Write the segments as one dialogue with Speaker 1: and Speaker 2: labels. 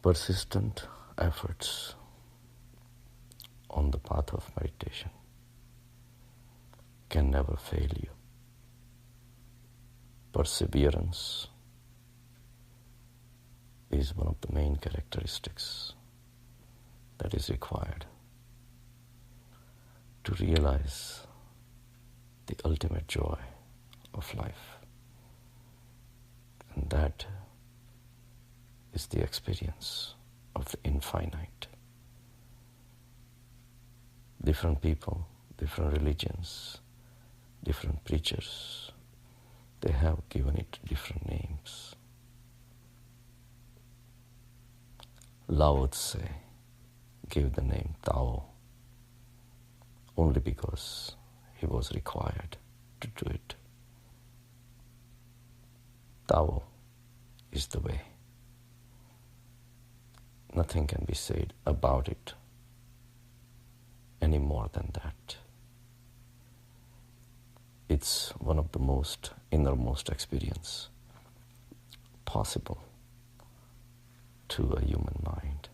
Speaker 1: Persistent efforts on the path of meditation can never fail you. Perseverance is one of the main characteristics that is required to realize the ultimate joy of life. And that is the experience of the infinite. Different people, different religions, different preachers, they have given it different names. Lao Tse gave the name Tao only because he was required to do it. Tao is the way. Nothing can be said about it any more than that. It's one of the most innermost experience possible to a human mind.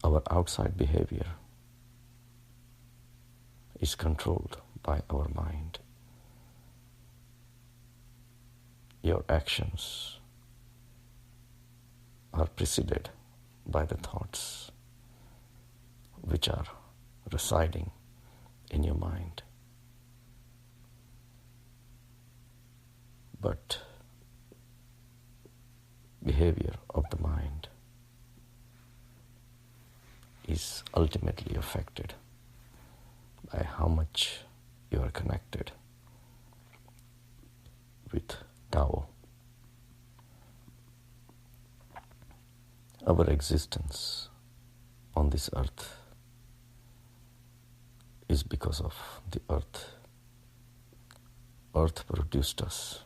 Speaker 1: Our outside behavior is controlled by our mind. Your actions are preceded by the thoughts which are residing in your mind. But behavior of the mind is ultimately affected by how much you are connected with Tao. Our existence on this earth is because of the earth. Earth produced us,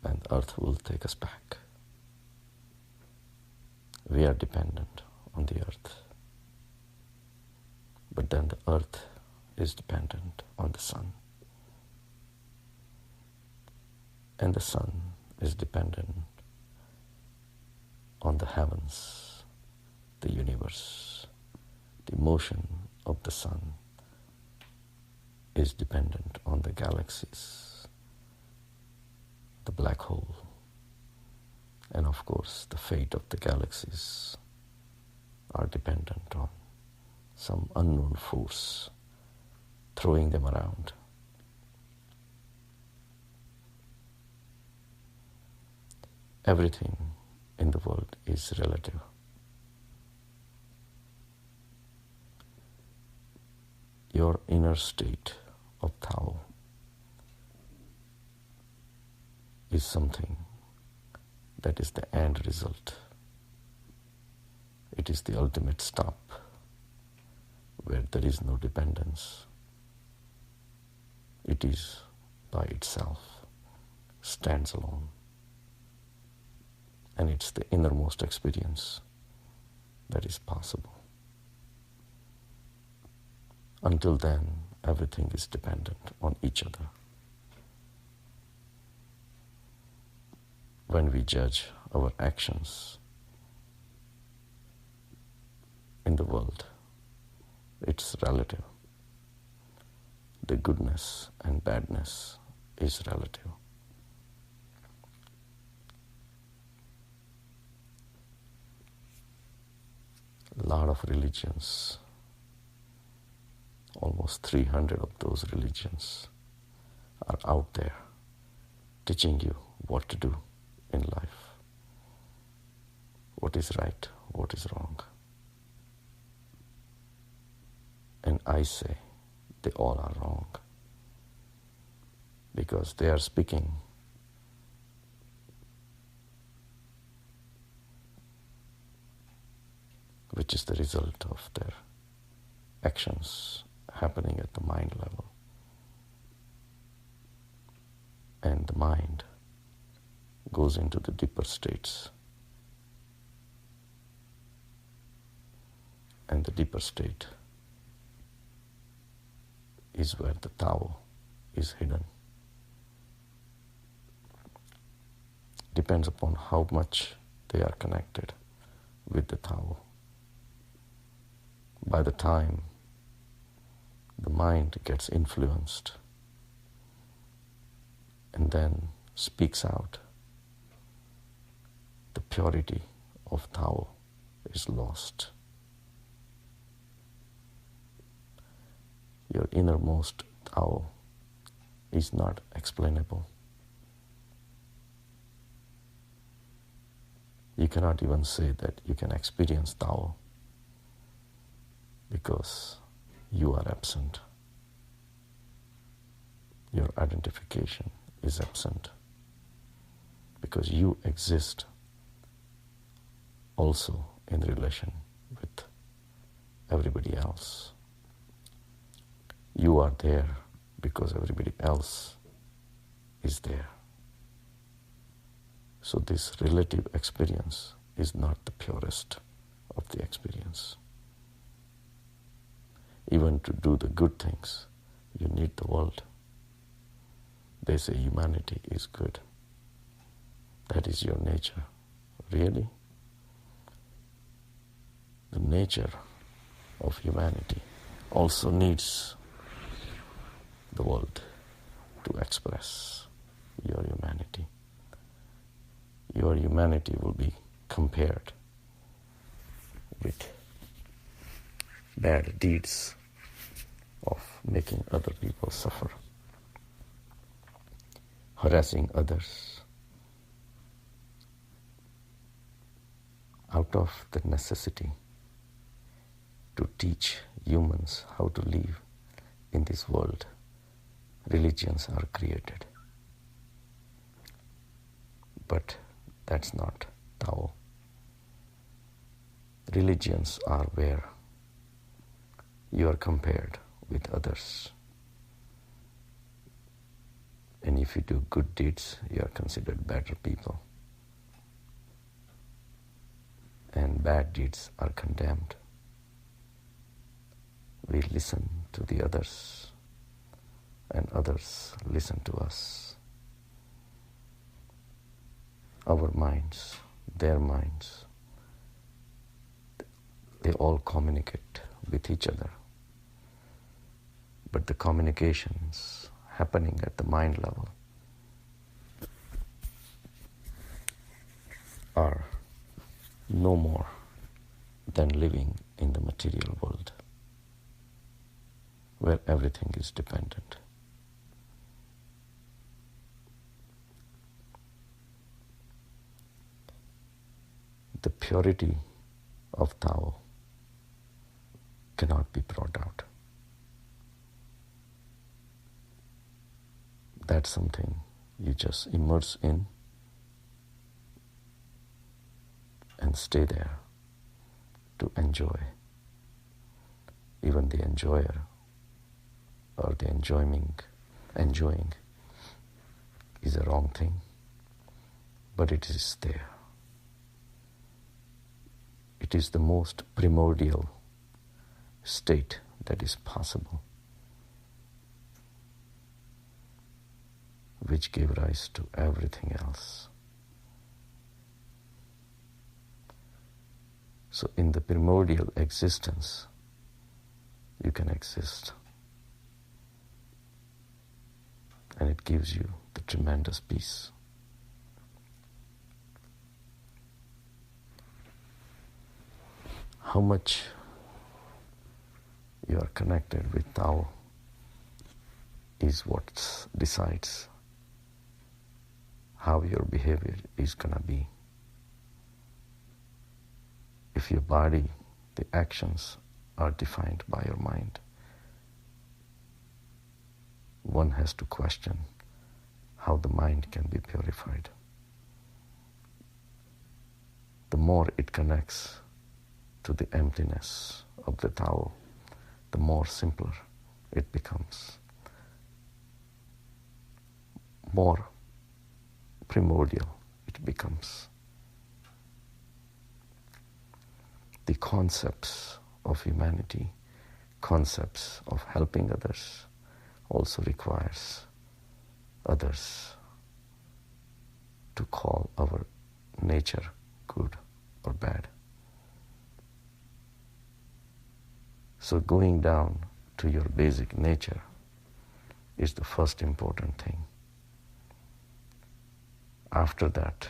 Speaker 1: and earth will take us back. We are dependent on the earth. But then the earth is dependent on the sun. And the sun is dependent on the heavens, the universe. The motion of the sun is dependent on the galaxies, the black hole, and of course the fate of the galaxies are dependent on some unknown force throwing them around. Everything in the world is relative. Your inner state of Tao is something that is the end result. It is the ultimate stop where there is no dependence. It is by itself, stands alone. And it's the innermost experience that is possible. Until then, everything is dependent on each other. When we judge our actions in the world, it's relative. The goodness and badness is relative. A lot of religions, almost 300 of those religions are out there teaching you what to do in life, what is right, what is wrong. And I say they all are wrong because they are speaking which is the result of their actions happening at the mind level. And the mind goes into the deeper states. And the deeper state is where the Tao is hidden. depends upon how much they are connected with the Tao. By the time the mind gets influenced and then speaks out, the purity of Tao is lost. Your innermost Tao is not explainable. You cannot even say that you can experience Tao because you are absent. Your identification is absent because you exist also in relation with everybody else. You are there because everybody else is there. So this relative experience is not the purest of the experience. Even to do the good things, you need the world. They say humanity is good. That is your nature. Really? The nature of humanity also needs the world to express your humanity. Your humanity will be compared with bad deeds of making other people suffer, harassing others. Out of the necessity to teach humans how to live in this world, religions are created. But that's not Tao. Religions are where you are compared with others. And if you do good deeds, you are considered better people. And bad deeds are condemned. We listen to the others, and others listen to us. Our minds, their minds, they all communicate with each other. But the communications happening at the mind level are no more than living in the material world, where everything is dependent. The purity of Tao cannot be brought out. That's something you just immerse in and stay there to enjoy. Even the enjoyer or the enjoying is a wrong thing, but it is there. It is the most primordial state that is possible, which gave rise to everything else. So in the primordial existence, you can exist. And it gives you the tremendous peace. How much you are connected with Tao is what decides how your behavior is going to be. If your body, the actions are defined by your mind, one has to question how the mind can be purified. The more it connects to the emptiness of the Tao, the more simpler it becomes, more primordial it becomes. The concepts of humanity, concepts of helping others, also requires others to call our nature good or bad. So going down to your basic nature is the first important thing. After that,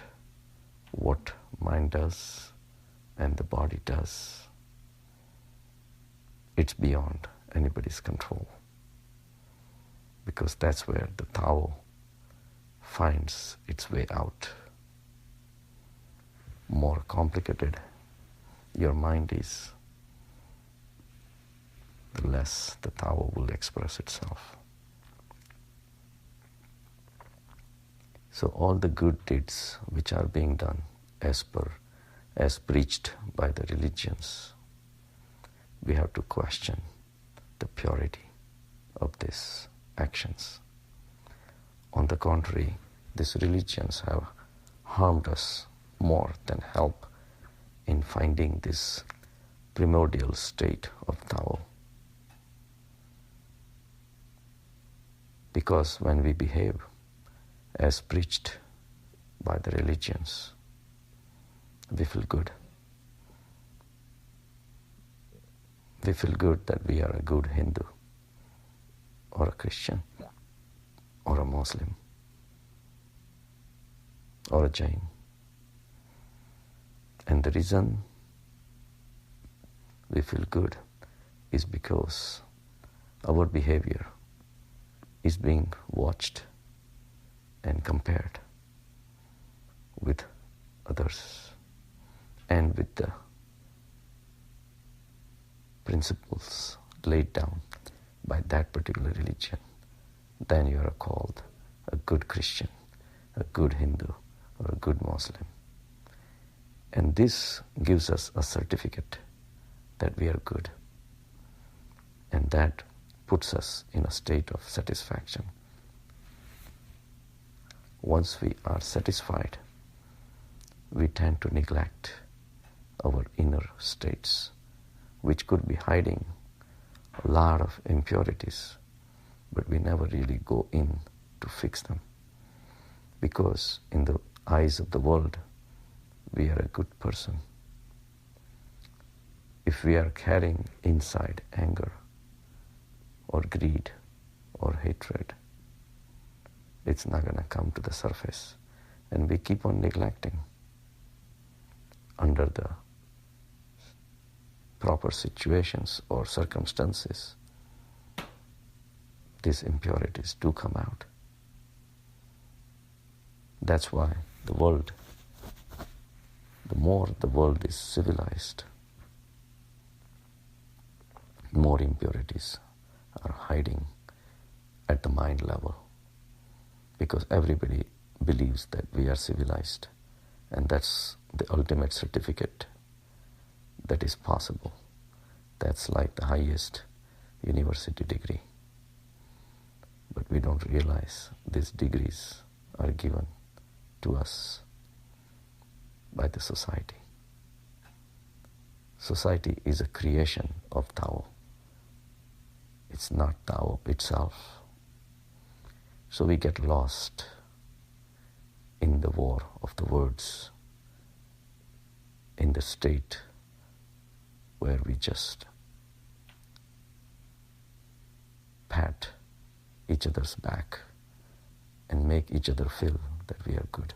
Speaker 1: what mind does and the body does, it's beyond anybody's control. Because that's where the Tao finds its way out. More complicated your mind is, the less the Tao will express itself. So all the good deeds which are being done as preached by the religions, we have to question the purity of these actions. On the contrary, these religions have harmed us more than help in finding this primordial state of Tao. Because when we behave as preached by the religions, we feel good. We feel good that we are a good Hindu or a Christian or a Muslim or a Jain. And the reason we feel good is because our behavior is being watched and compared with others and with the principles laid down by that particular religion. Then you are called a good Christian, a good Hindu, or a good Muslim. And this gives us a certificate that we are good. And that puts us in a state of satisfaction. Once we are satisfied, we tend to neglect our inner states, which could be hiding a lot of impurities, but we never really go in to fix them. Because in the eyes of the world, we are a good person. If we are carrying inside anger or greed or hatred, it's not going to come to the surface. And we keep on neglecting. Under the proper situations or circumstances, these impurities do come out. That's why the more the world is civilized, more impurities are hiding at the mind level. Because everybody believes that we are civilized, and that's the ultimate certificate that is possible. That's like the highest university degree. But we don't realize these degrees are given to us by the society. Society is a creation of Tao. It's not Tao itself. So we get lost in the war of the words, in the state where we just pat each other's back and make each other feel that we are good.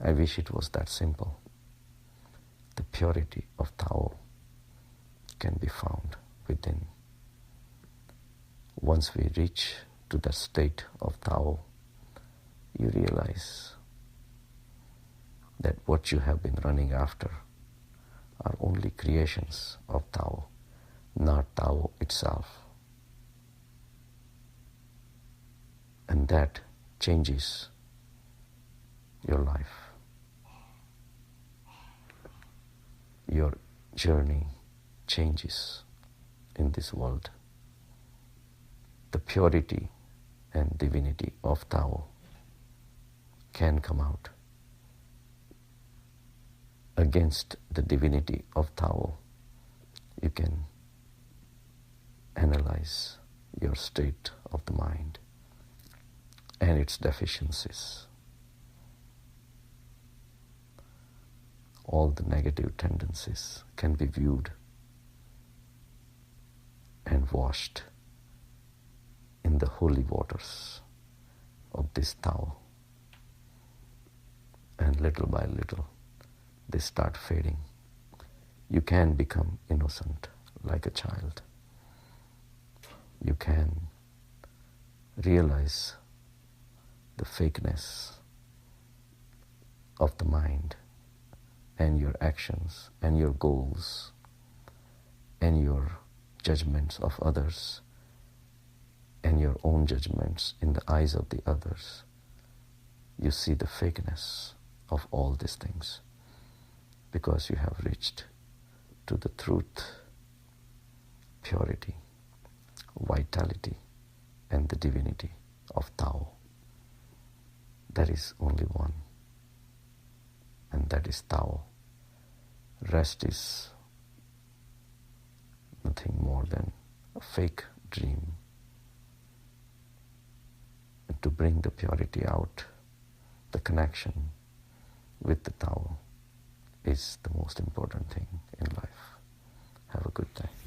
Speaker 1: I wish it was that simple. The purity of Tao can be found within. Once we reach to the state of Tao, you realize that what you have been running after are only creations of Tao, not Tao itself. And that changes your life. Your journey changes in this world. The purity and divinity of Tao can come out. Against the divinity of Tao, you can analyze your state of the mind and its deficiencies. All the negative tendencies can be viewed and washed in the holy waters of this Tao. And little by little, they start fading. You can become innocent like a child. You can realize the fakeness of the mind and your actions and your goals and your judgments of others and your own judgments in the eyes of the others. You see the fakeness of all these things because you have reached to the truth, purity, vitality, and the divinity of Tao. There is only one, and that is Tao. Rest is nothing more than a fake dream. And to bring the purity out, the connection with the Tao is the most important thing in life. Have a good day.